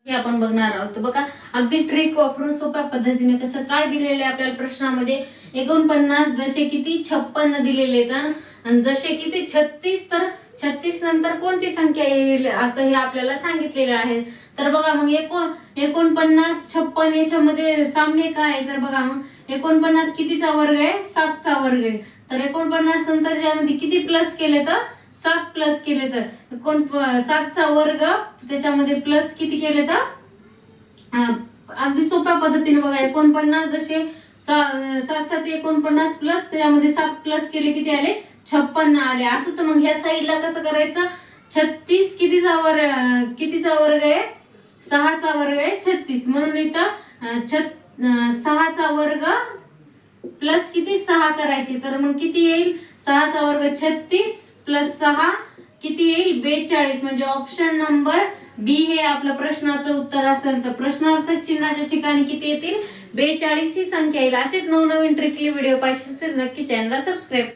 हे आपण बघणार आहोत. बघा अगदी ट्रिक वापरून सोप्या पद्धतीने कसं काय दिलेलं आहे आपल्याला प्रश्नामध्ये. 49 जसे की ती 56 दिलेले आहेत आणि जसे की ते 36, तर 36 नंतर कोणती संख्या येईल असं हे आपल्याला सांगितलेलं आहे. तर बघा मग 49 56 याच्यामध्ये साम्य काय आहे. तर बघा मग 49 कितीचा वर्ग आहे, 7चा वर्ग आहे. तर 49 नंतर ज्यामध्ये किती प्लस केले तर 7 प्लस केले तर 7चा वर्ग त्याच्यामध्ये प्लस किती केले तर अगदी सोप्या पद्धतीने बघा 49 जसे 7 7 49 प्लस त्याच्यामध्ये 7 प्लस केले किती आले 56 आले. असं तर मग ह्या साईडला कसं करायचं, 36 कितीचा वर्ग आहे, 6चा वर्ग आहे 36, म्हणून इथं 6चा वर्ग प्लस किती 6 करायचे. तर मग किती येईल, 6चा वर्ग 36 प्लस 6 किती येईल 42. म्हणजे ऑप्शन नंबर बी हे आपलं प्रश्नाचं उत्तर असेल. तर प्रश्नार्थक चिन्हाच्या ठिकाणी किती येतील 42 ही संख्या येईल. असेच नवनवीन ट्रिकली व्हिडिओ पाहिजे असेल नक्की चॅनलला सबस्क्राईब करा.